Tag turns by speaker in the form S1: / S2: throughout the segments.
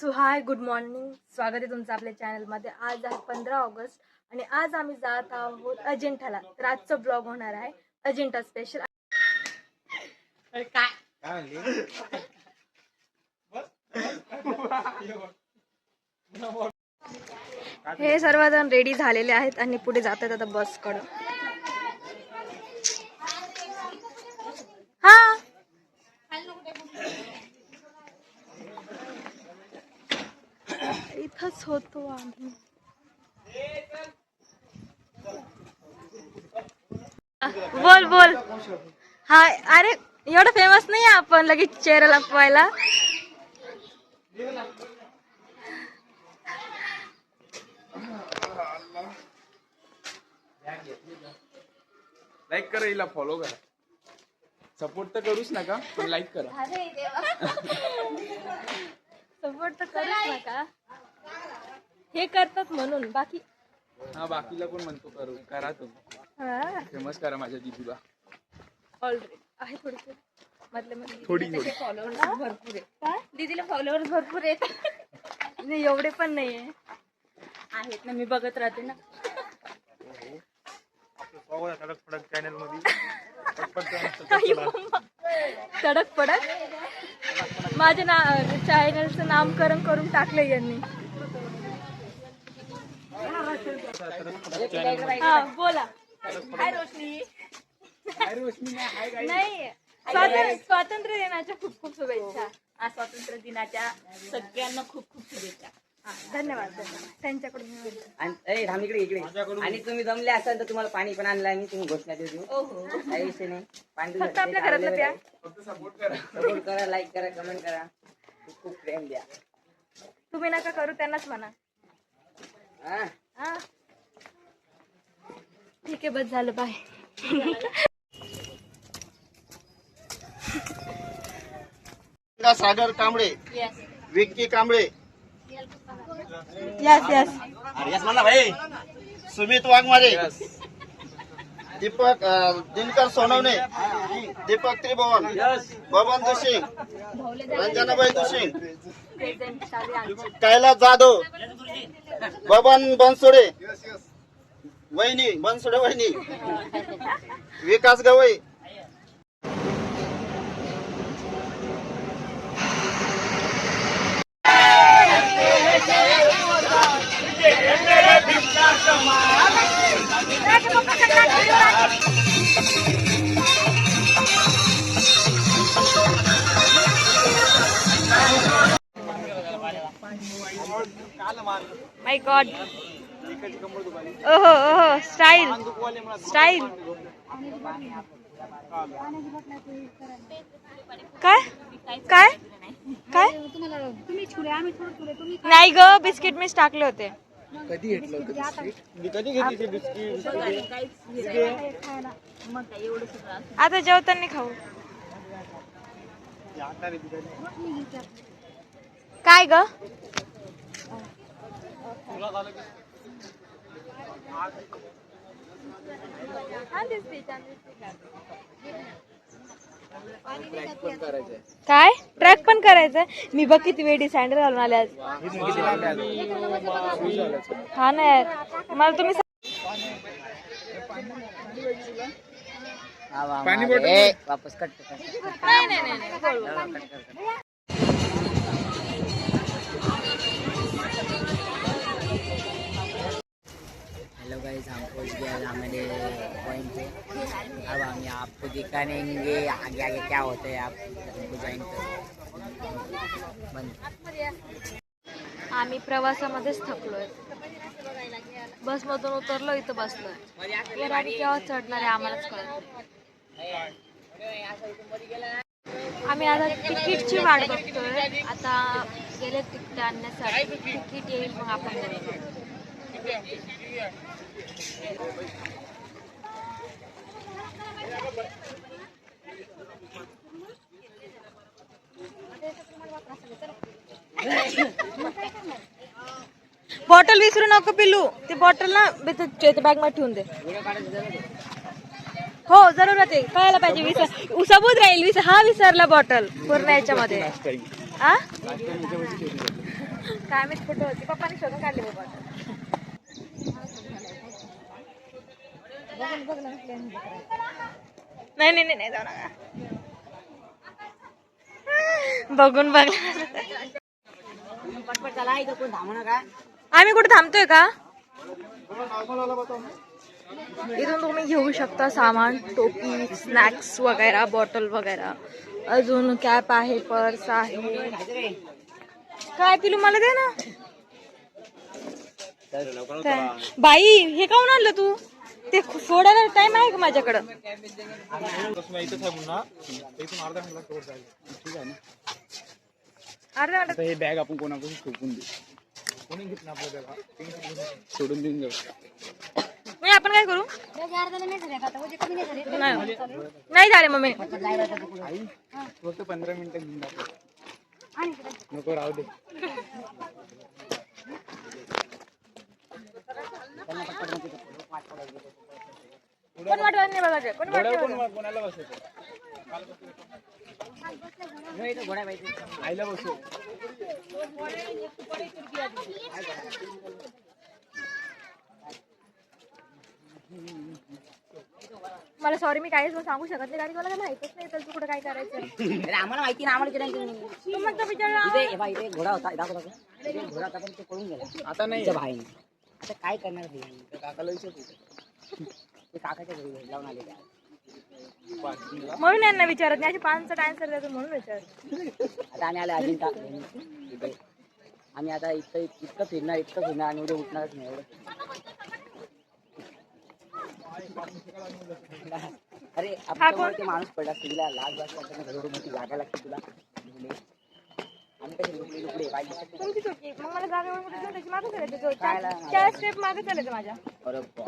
S1: So हाय, good morning. स्वागत आहे तुमचं आपल्या चॅनलमध्ये. आज आहे 15 ऑगस्ट आणि आज आम्ही जात आहोत अजिंठाला. तर आजचा ब्लॉग होणार आहे अजिंठा स्पेशल. हे सर्वजण रेडी झालेले आहेत आणि पुढे जात आहेत आता बसकडं. हा, इथंच होतो आम्ही. बोल बोल. हाय. अरे एवढं फेमस नाही आपण लगेच चेहरा लपवायला.
S2: लाईक करा, हिला फॉलो करा. सपोर्ट तर करूच नका पण लाईक करा.
S1: सपोर्ट तर करूच नका. हे करतात म्हणून. बाकी
S2: हा, बाकीला पण म्हणतो करू करा. तुम्ही फेमस करा माझ्या दीदीला.
S1: ऑलरेडी आहे थोडी
S2: थोडी
S1: फॉलोअर्स भरपूर आहे. काय दीदीला फॉलोअर्स भरपूर आहेत. नाही एवढे पण नाहीये. आहेत ना, मी बघत राहते ना.
S3: चॅनल मध्ये
S1: तडक पडक माझ्या चॅनलचं नामकरण करून टाकलं यांनी. हा बोला. हाय रोशनी. नाही, स्वातंत्र्य दिनाच्या खूप खूप शुभेच्छा.
S4: स्वातंत्र्य दिनाच्या सगळ्यांना खूप खूप शुभेच्छा.
S1: धन्यवाद. त्यांच्याकडून
S5: इकडे आणि तुम्ही जमले असाल तर तुम्हाला पाणी पण आणलं आणि तुम्ही घोषणा देऊ.
S4: ओहो,
S5: काही विषय नाही. पाणी
S1: फक्त आपल्या घरातलं प्या.
S5: सपोर्ट करा, लाईक करा, कमेंट करा, खूप प्रेम द्या.
S1: तुम्ही नका करू, त्यांनाच म्हणा.
S5: हा,
S1: ठीक आहे, बस झालं. बाय.
S3: सागर कांबळे, विक्की कांबळे,
S1: यस यस.
S3: सुमित वाघमारे, दीपक दिनकर सोनवणे, दीपक त्रिभुवन, बबन दुसिंग, रंजनाबाई दुसिंग, कैलास जाधव, बबन बनसोडे वहिनी, बनसोडे वहिनी, विकास गवई.
S1: माय गॉड. ओहो ओहो, स्टाईल स्टाईल. काय काय काय नाही ग, बिस्किट मीच टाकले होते.
S2: कधी घेतलं
S1: आता जेवताना खाऊ. काय ग? काय ट्रॅक पण करायचंय? मी बघ किती वेळी सँडल घालून आले आज. हा ना यार, मला तुम्ही
S2: पाणी बॉटल
S5: वापस कट.
S1: नाही नाही नाही.
S5: हेलो गाइस, हम पहुंच गए हमारे पॉइंट पे. अब हम आपको दिखाएंगे आगे आगे क्या होता है. आप हमको ज्वाइन बंद.
S1: आम्ही प्रवासामध्येच थकलोय. बसमधून उतरलो, इथं बसलोय. यार आम्ही केव्हा चढणार आहे आम्हालाच कळत. आम्ही आता तिकीटची वाट बघतोय. आता गेले तिकीट आणण्यासाठी. तिकीट येईल मग आपण जाऊ. बॉटल विसरू नको पिलू. ती बॉटल ना बॅग मध्ये ठेवून दे. हो जरूर आहे, कळायला पाहिजे. सबूत राहील. हा विसरला बॉटल पूर्ण याच्यामध्ये. आ
S2: Last time याच्यावरती ठेवली होती.
S1: काय मी फोटो होती पप्पाने शोधून काढले बाबा नाही नाही नाही जाऊ नका बघून बघ
S5: पटपट चला इथं कोण थांबू नका.
S1: आम्ही कुठे थांबतोय का इथून तुम्ही घेऊ शकता सामान टोपी स्नॅक्स वगैरे बॉटल वगैरे अजून कॅप आहे पर्स आहे काय पिलू मला दे ना बाई हे काऊन आणलं तू ते सोडायला टाइम आहे का माझ्याकडं अर्ध्या
S2: आता हे बॅग आपण कोणाकडून फेकून देऊ कोणी घेतलं आपल्या बॅग सोडून देऊन जाऊ
S1: मी आपण काय करू नाही झाले मम्मी
S2: फक्त 15 मिनिटं घेऊन दाखव नको राहू दे
S1: कोण वाटत नाही बघायचं कोण वाटत
S2: कोणाला बसायचं आईला बसव
S1: मला सॉरी मी काहीच सांगू शकत नाही कारण मला माहितच नाही तर तू कुठं काय करायचं
S5: अरे आम्हाला माहिती ना आम्हाला केलं तुम्ही.
S1: तू मग विचारला
S5: इथे बा इथे घोडा होता दाखव इथे घोडा होता पण ते पळून गेला
S2: आता नाही
S5: तिच्या भाईने. आता काय करणार ते?
S2: काकाला विचार
S5: ते काकाच्या घरी लावून आले त्या.
S1: म्हणून यांना विचारत नाही अशी 5 आन्सर देतो म्हणून विचार
S5: आता आम्ही आले अजिंठा इथे आम्ही आता इतकं फिरणार आणि उद्या उठणारच नाही एवढं. अरे आपण ते माणूस पडला तुला लाज वाटत घरोघर मोठी जागा लागते तुला आम्ही कसे लुकडे काय दिसत नाही.
S1: तुमची चुकी मग मला जागेवर कुठे घेऊन त्याची मागे चालायचं
S5: कायला?
S1: 4 स्टेप मागे चालायचं माझ्या
S5: अरे बा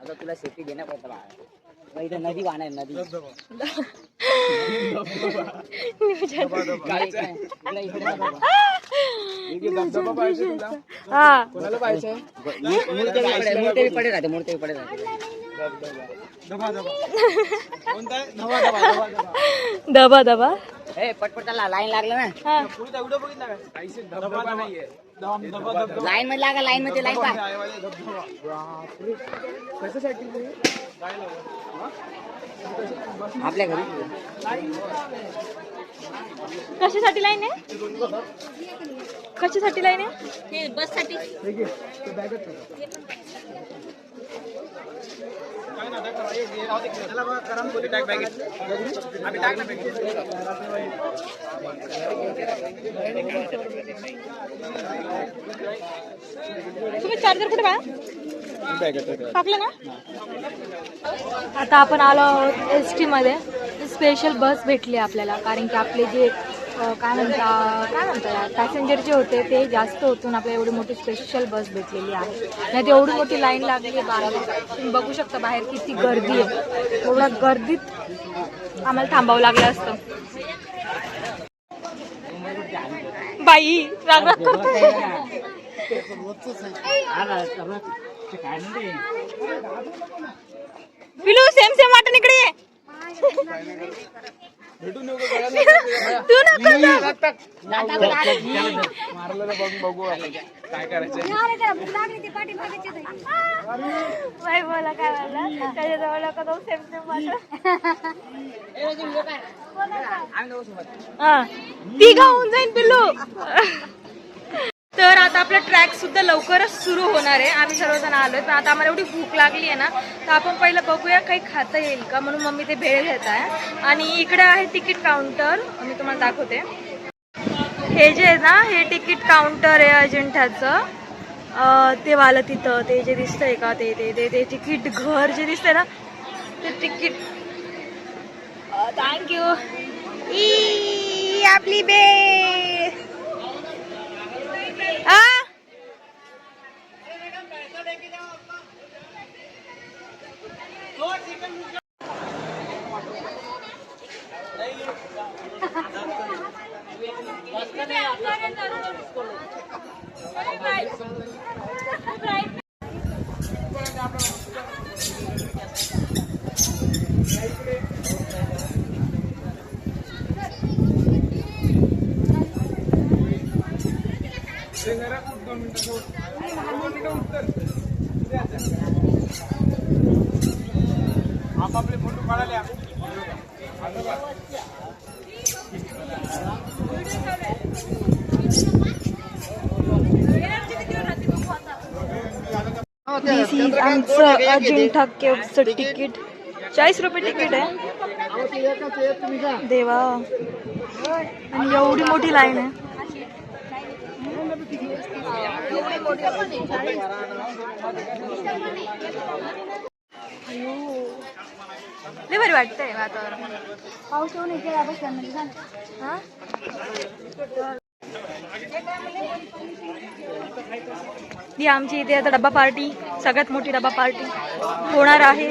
S5: आता तुला सेफ्टी देणं पडतं बाळा इथे नदी वाहणार नदी
S2: धबधबा पाहिजे तुला
S1: हा
S2: कोणाला पाहिजे
S5: मूर्ती पडे राहते
S1: दबा दबा
S5: ए पटपट त्याला लाईन लागलं ना
S1: हा
S2: काहीच धबधबा नाहीये
S5: लाईन मध्ये लागा लाईन मध्ये लाईन पा
S2: कशासाठी
S5: आपल्या घरी
S1: कशासाठी लाईन आहे कशासाठी लाईन आहे
S4: बस साठी
S1: तुम्ही चार्जर कुठे बा टाकलं ना आता आपण आलो आहोत ST मध्ये स्पेशल बस भेटली आपल्याला कारण की आपले जे काय म्हणतात पॅसेंजर जे होते ते जास्त होतून आपल्याला एवढी मोठी स्पेशल बस भेटलेली आहे नाही एवढी मोठी लाईन लागली आहे 12 तुम्ही बघू शकता बाहेर किती गर्दी आहे एवढ्या गर्दीत आम्हाला थांबावं लागलं असतं बाई राग राग करतोय पिलू सेम सेम वाटण इकडे ये
S2: भेटून येऊ
S1: तू नको
S2: मारलं बघू आपण काय करायचं
S1: बाई बोला काय बोलला त्याच्याजवळ नको जाऊ सेम सेम वाटण ती गाऊन जाईन पिल्लू तर आता आपला ट्रॅक सुद्धा लवकरच सुरू होणार आहे आम्ही सर्वजण आलोय पण आता आम्हाला एवढी भूक लागली आहे ना तर आपण पहिलं बघूया काही खाता येईल का म्हणून मम्मी ते भेळ घेत आहे आणि इकडे आहे तिकीट काउंटर मी तुम्हाला दाखवते हे जे आहे ना हे तिकीट काउंटर आहे अजिंठ्याचं ते वालं तिथं ते जे दिसतंय का ते ते ते ते तिकीट घर जे दिसतंय ना ते तिकीट थँक्यू ई आपली भेळ
S2: आपापले फोटो काढायला
S1: आमचं अजिंठा केव्हचं तिकीट 40 रुपये तिकीट आहे देवा. आणि एवढी मोठी लाईन आहे. लय भारी वाटतंय वातावरण. पाऊस येऊन इथे हा ही आमची इथे आता डब्बा पार्टी, सगळ्यात मोठी डब्बा पार्टी होणार आहे.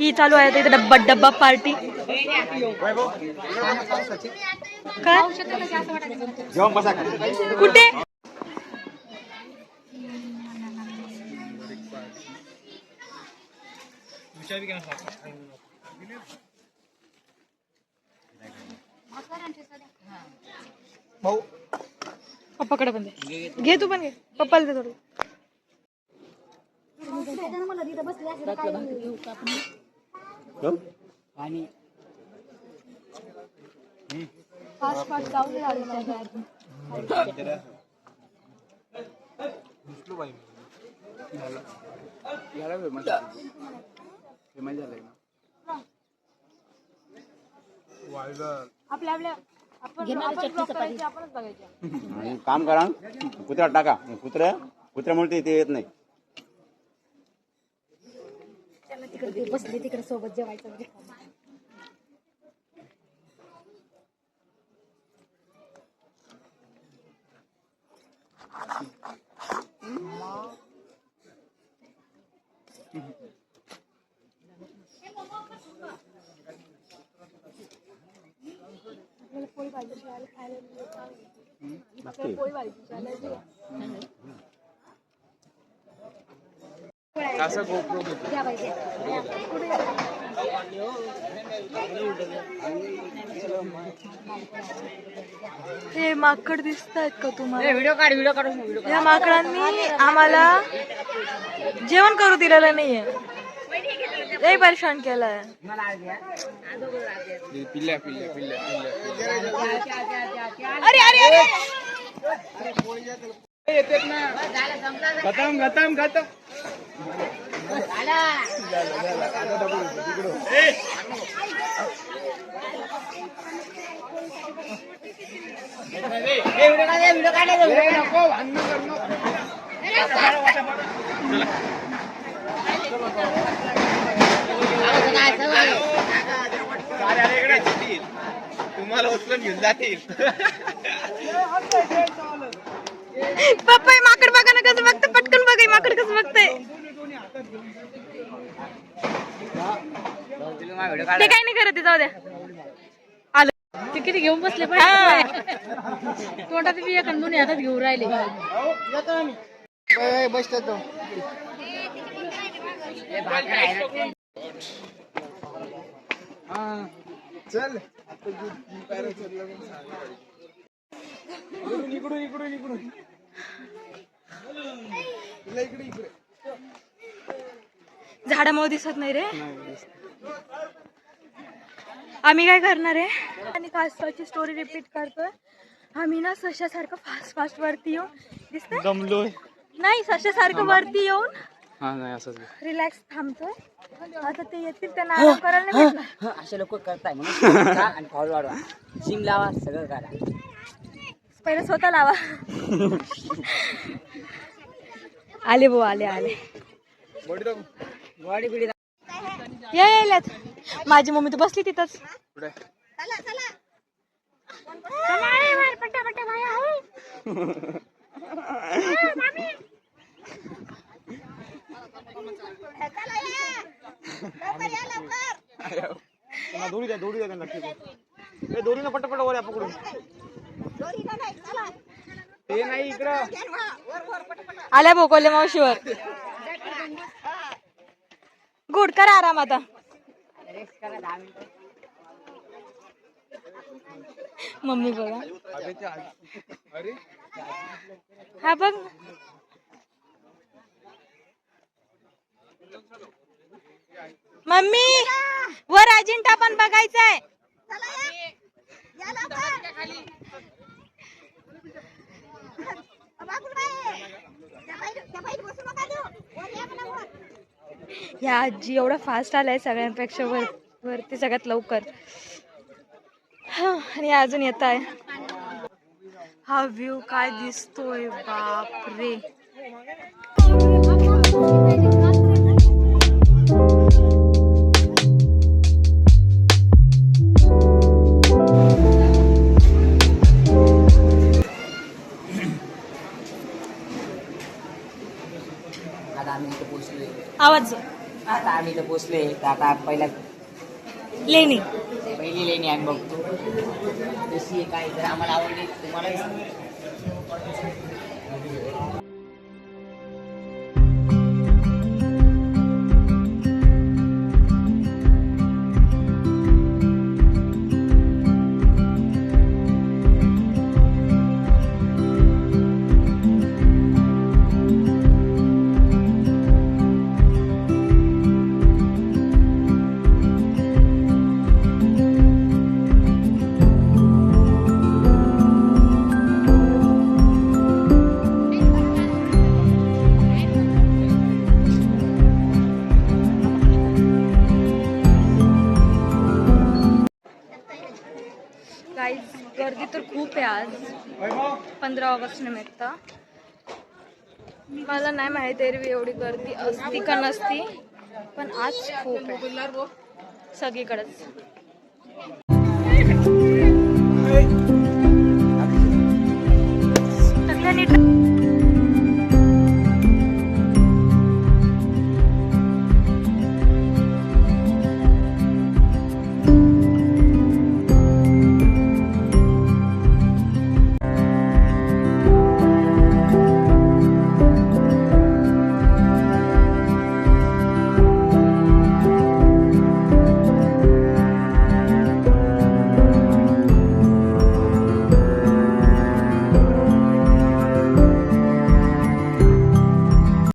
S1: ही चालू आहे इथे डब्बा पार्टी. काय कुठे
S3: भाऊ
S1: पप्पाकडे पण दे. घे तू पण घे. पप्पाला दे थोडं.
S5: आणि
S1: फास्ट फास्ट जाऊ दे. आपल्या आपल्या आपणच बघायचे.
S6: आणि काम करा कुत्र्यात टाका कुत्र्यामुळे ते येत नाही.
S1: तिकडे बसले तिकडे सोबत जेवायचं. पोळी भाजी खायला पोळी भाजी
S2: असं गोप्रो
S1: हे माकड दिसत आहेत का तुम्हाला?
S5: व्हिडिओ काढ.
S1: या माकडांनी आम्हाला जेवण करू दिलेलं नाहीये. लय परेशान केलाय.
S2: पिल्ल्या
S1: अरे अरे अरे
S2: येतात ना. गतम तुम्हाला उचलून घेऊन जातील.
S1: पप्पा माकड बघा ना कसं बघतं. पटकन बघा माकड कसं बघतंय. ते काही नाही करत. जाऊ द्या. आलं ते किती घेऊन बसले पाहिजे. तोंडात बी एका दोन्ही हातात घेऊन राहिले.
S2: चल इकडून
S1: झाडामुळे दिसत नाही रे. आम्ही काय करणार आहे आणि कासवाची स्टोरी रिपीट करतोय. आम्ही ना सशासारखं फास्ट फास्ट वरती येऊन दिसतंय.
S2: दमलोय.
S1: नाही सशासारखं वरती येऊन
S2: हा नाही असंच
S1: रिलॅक्स थांबतोय. आता ते येतील त्यांना आराम करायला नाही भेटणार.
S5: असे लोक करताय म्हणून आणि पाऊल वाढवा. जिम लावा सगळं करा.
S1: पहिलं स्वतः लावा. आले भाऊ आले.
S5: बॉडी बिडी
S1: यायलात. माझी मम्मी तर बसली तिथंच.
S2: पुढे
S6: दोरी द्या नक्की. दोरीनं पटपट वर पकडून.
S2: ते नाही इकडं.
S1: आल्या भोकोले मावशीवर. गुड करा आराम आता. मम्मी बघा
S2: अरे
S1: हा बघ मम्मी वर अजिंठा पण बघायचंय. या आजी एवढा फास्ट आलाय सगळ्यांपेक्षा वरती सगळ्यात लवकर. आणि अजून येत आहे. हा व्ह्यू काय दिसतोय बापरे.
S5: आता आम्ही इथं पोचलोय.
S1: आवाज
S5: आता आम्ही इथं पोचलोय. तर आता पहिली
S1: लेणी
S5: लेणी आम्ही बघतो कशी आहे काय. जर आम्हाला आवडली तुम्हालाही सांगू.
S1: गाईज गर्दी तर खूप आहे आज 15 ऑगस्ट निमित्त. मला नाही माहित एरवी एवढी गर्दी असती का नसती पण आज खूप आहे सगळीकडेच.